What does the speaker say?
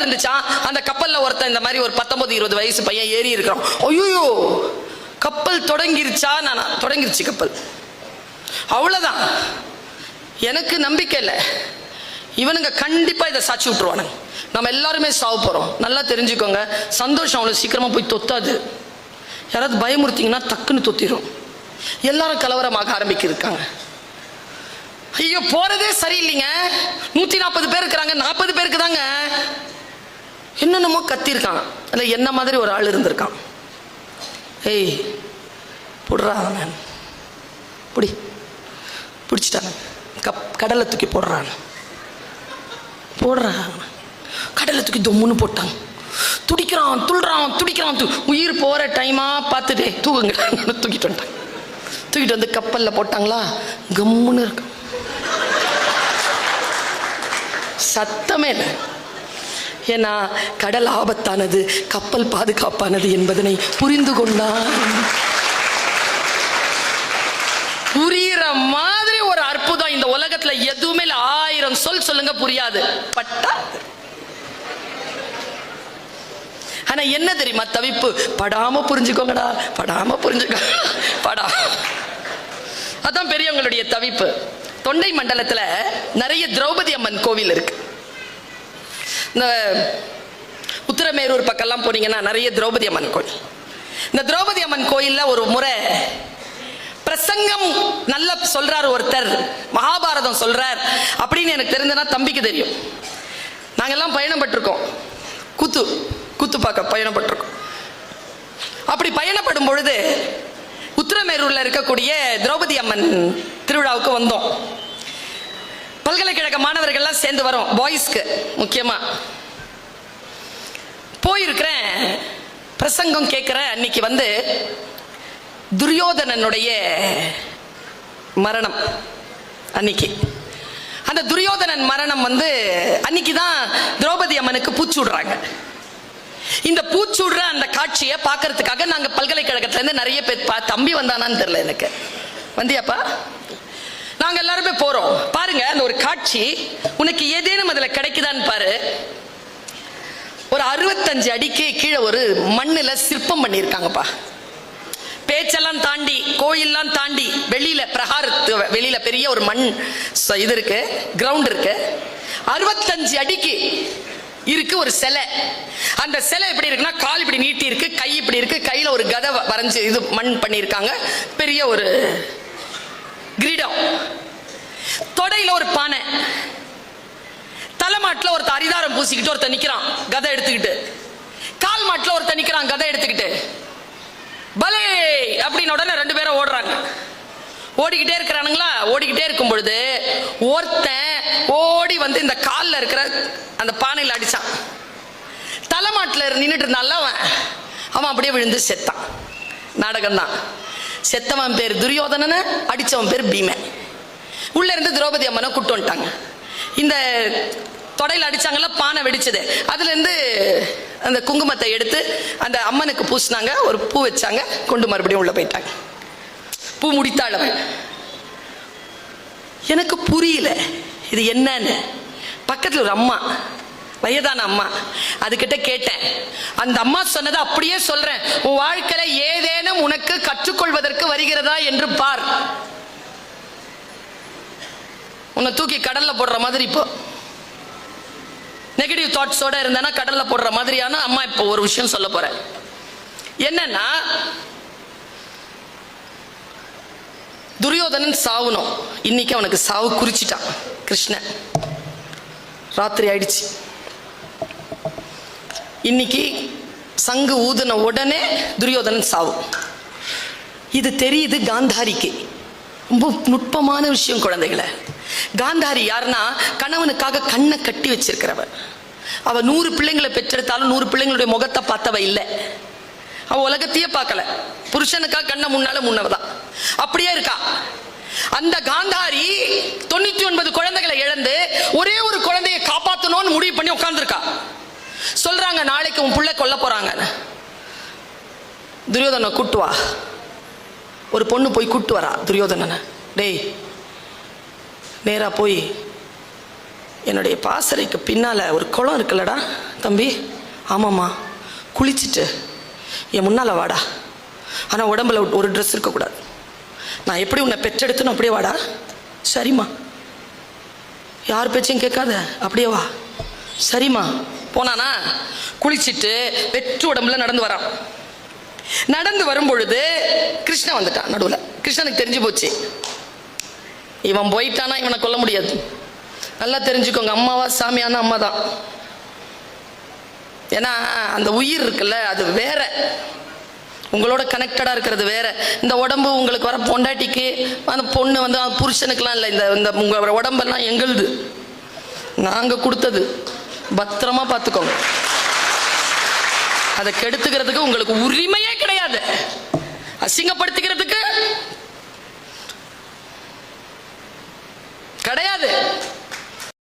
இருந்துச்சான். அந்த கப்பல்ல ஒருத்தன் இந்த மாதிரி ஒரு 19-20 வயசு பையன் ஏறி இருக்கிறான். ஐயோ கப்பல் தொடங்கிருச்சா? நான் தொடங்கிருச்சு கப்பல், அவ்வளவுதான். எனக்கு நம்பிக்கை இல்லை, இவனுங்க கண்டிப்பா இதை சாட்சி விட்டுருவானுங்க, நம்ம எல்லாருமே சாவ போறோம். நல்லா தெரிஞ்சுக்கோங்க, சந்தோஷம் அவ்வளவு சீக்கிரமா போய் தொத்தாது. யாராவது பயமுறுத்திங்கன்னா டக்குன்னு தொத்திரும். எல்லாரும் கலவரமாக ஆரம்பிக்கிருக்காங்க. ஐயோ போறதே சரியில்லைங்க, 140 பேர் இருக்கிறாங்க, 40 பேருக்கு தாங்க என்னென்னமோ கத்திருக்கான். அதுல என்ன மாதிரி ஒரு ஆள் இருந்திருக்கான். ஏய் புடுறா, நான் பிடிச்சிட்டாங்க, கடலை தூக்கி போடுறான். கடலை தூக்கி தொம்முன்னு போட்டாங்க. துடிக்கிறான், துடிக்கிறான். உயிர் போற டைமா பார்த்துட்டே தூக்குங்க தூக்கிட்டு வந்துட்டாங்க. தூக்கிட்டு வந்து கப்பல்ல போட்டாங்களா, கம்முன்னு இருக்கு, சத்தமே இல்லை. ஏன்னா கடல் ஆபத்தானது, கப்பல் பாதுகாப்பானது என்பதனை புரிந்து கொண்டான். புரியுற மாதிரி ஒரு அற்புதம் இந்த உலகத்துல எதுவுமே இல்லை. 1000 சொல் சொல்லுங்க புரியாது, பட்டா. ஆனா என்ன தெரியுமா தவிப்பு? படாம புரிஞ்சுக்கோங்கடா, படா. அதான் பெரியவங்களுடைய தவிப்பு. தொண்டை மண்டலத்துல நிறைய திரௌபதி அம்மன் கோவில் இருக்கு. இந்த உத்திரமேரூர் பக்கம்லாம் போனீங்கன்னா நிறைய திரௌபதி அம்மன் கோயில். இந்த திரௌபதி அம்மன் கோயில்ல ஒரு முறை பிரசங்கம் நல்லா சொல்றாரு ஒருத்தர், மகாபாரதம் சொல்றார் அப்படின்னு எனக்கு தெரிஞ்சனா தம்பிக்கு தெரியும். நாங்கெல்லாம் பயணப்பட்டிருக்கோம், கூத்து பார்க்க பயணப்பட்டிருக்கோம். அப்படி பயணப்படும் பொழுது உத்திரமேரூர்ல இருக்கக்கூடிய திரௌபதி அம்மன் திருவிழாவுக்கு வந்தோம். பல்கலைக்கழக மாணவர்கள்லாம் சேர்ந்து வரோம், பாய்ஸ்க்கு முக்கியமா. போயிருக்கிறேன், பிரசங்கம் கேட்கிற அன்னைக்கு வந்து துரியோதனனுடைய மரணம். அன்னைக்கு அந்த துரியோதனன் மரணம் வந்து அன்னைக்கு தான் திரௌபதி அம்மனுக்கு பூச்சூடுறாங்க. இந்த பூச்சூடுற அந்த காட்சியை பார்க்கறதுக்காக நாங்க பல்கலைக்கழகத்துல இருந்து நிறைய பேர், தம்பி வந்தானான்னு தெரியல எனக்கு, வந்தியாப்பா? நாங்க எல்லாருமே போறோம். பாருங்க அந்த ஒரு காட்சி, உனக்கு ஏதேனும் அதுல கிடைக்குதான்னு பாரு. ஒரு 65 அடிக்கு கீழே ஒரு மண்ணுல சிற்பம் பண்ணியிருக்காங்கப்பா. பேச்செல்லாம் தாண்டி, கோயில்லாம் தாண்டி, வெளியில பிரகாரத்து வெளியில பெரிய ஒரு மண் இது இருக்கு, கிரவுண்ட் இருக்கு. 65 அடிக்கு இருக்கு ஒரு சிலை. அந்த சிலை எப்படி இருக்குன்னா, கால் இப்படி நீட்டி இருக்கு, கை இப்படி இருக்கு, கையில ஒரு கதை வரைஞ்சு இது மண் பண்ணியிருக்காங்க, பெரிய ஒரு கிரீடம், தொடையில ஒரு பானை, தலைமாட்டில் ஒருத்த அரிதாரம் பூசிக்கிட்டு ஒருத்த நிக்கிறான் கதை எடுத்துக்கிட்டு, கால் மாட்டில் ஒருத்த நிக்கிறான் கதை எடுத்துக்கிட்டு. பலே அப்படின்னு உடனே 2 பேரும் ஓடுறாங்க. ஓடிக்கிட்டே இருக்கிறானுங்களா. ஓடிக்கிட்டே இருக்கும் பொழுது ஒருத்தன் ஓடி வந்து இந்த காலில் இருக்கிற அந்த பானையில் அடிச்சான். தலைமாட்டில் நின்றுட்டு இருந்தால அவன் அப்படியே விழுந்து செத்தான். நாடகம் தான். செத்தவன் பேர் துரியோதனன், அடிச்சவன் பேர் பீமன். உள்ள இருந்து திரௌபதி அம்மனை கூட்டு வந்துட்டாங்க. இந்த தொடையில் அடிச்சாங்கல்ல, பானை வெடிச்சது, அதுல இருந்து அந்த குங்குமத்தை எடுத்து அந்த அம்மனுக்கு பூசினாங்க, ஒரு பூ வச்சாங்க, கொண்டு மறுபடியும் உள்ள போயிட்டாங்க. பூ முடித்தாள். எனக்கு புரியல இது என்னன்னு. பக்கத்துல ஒரு அம்மா, வயதான அம்மா, அதுகிட்ட கேட்டேன். அந்த அம்மா சொன்னதை அப்படியே சொல்றேன். உன் வாழ்க்கையில ஏதேனும் உனக்கு கற்றுக்கொள்வதற்கு வருகிறதா என்று பார். உன்னை தூக்கி கடல்ல போடுற மாதிரி இப்போ நெகட்டிவ் தாட்ஸோட இருந்தானா கடல்ல போடுற மாதிரியான அம்மா இப்போ ஒரு விஷயம் சொல்ல போறேன். என்னன்னா, துரியோதனன் சாவணும். இன்னைக்கு அவனுக்கு சாவு குறிச்சிட்டான் கிருஷ்ணன். ராத்திரி ஆயிடுச்சு. இன்னைக்கு சங்கு ஊதுன உடனே துரியோதனன் சாவு. இது தெரியுது காந்தாரிக்கு. ரொம்ப நுட்பமான விஷயம் குழந்தைகளை. காந்தாரி யாருன்னா, கணவனுக்காக கண்ணை கட்டி வச்சிருக்கிறவ. அவ 100 பிள்ளைங்களை பெற்றெடுத்தாலும் 100 பிள்ளைங்களுடைய முகத்தை பார்த்தவ இல்லை. அவ உலகத்தையே பார்க்கல. புருஷனுக்காக கண்ணை முன்னவதான். அப்படியே இருக்கா. அந்த காந்தாரி 99 குழந்தைகளை இழந்து ஒரே ஒரு குழந்தையை காப்பாற்றணும்னு முடிவு பண்ணி உட்கார்ந்துருக்கா. சொல்றாங்க, நாளைக்கு உன் பிள்ளை கொல்ல போறாங்க. துரியோதனை கூட்டு வா. ஒரு பொண்ணு போய் கூட்டு வரா துரியோதனனை. டேய், நேரா போய் என்னுடைய பாசறைக்கு பின்னால ஒரு குளம் இருக்குல்லடா, தம்பி ஆமாம்மா குளிச்சுட்டு என் முன்னால் வாடா, ஆனால் உடம்புல ஒரு ட்ரெஸ் இருக்கக்கூடாது. நான் எப்படி உன்னை பெற்றெடுத்துன்னு அப்படியே வாடா. சரிம்மா. யார் பேச்சையும் கேட்காத, அப்படியே வா. சரிம்மா. போனானா குளிச்சுட்டு வெற்று உடம்புல நடந்து வரான். நடந்து வரும் பொழுது கிருஷ்ணன் வந்துட்டான் நடுவில். கிருஷ்ணனுக்கு தெரிஞ்சு போச்சு, இவன் போயிட்டானா இவனை கொல்ல முடியாது. நல்லா தெரிஞ்சுக்கோங்க, அம்மாவா சாமியான அம்மா தான். ஏன்னா அந்த உயிர் இருக்குல்ல அது வேற, உங்களோட கனெக்டடா இருக்கிறது வேற. இந்த உடம்பு உங்களுக்கு வர பொண்டாட்டிக்கு, அந்த பொண்ணு வந்து புருஷனுக்குலாம் இல்லை. இந்த உங்க உடம்பெல்லாம் எங்களுது, நாங்க கொடுத்தது. பத்திரமா பார்த்துக்கோங்க. அதை கெடுத்துக்கிறதுக்கு உங்களுக்கு உரிமையே கிடையாது, அசிங்கப்படுத்திக்கிறதுக்கு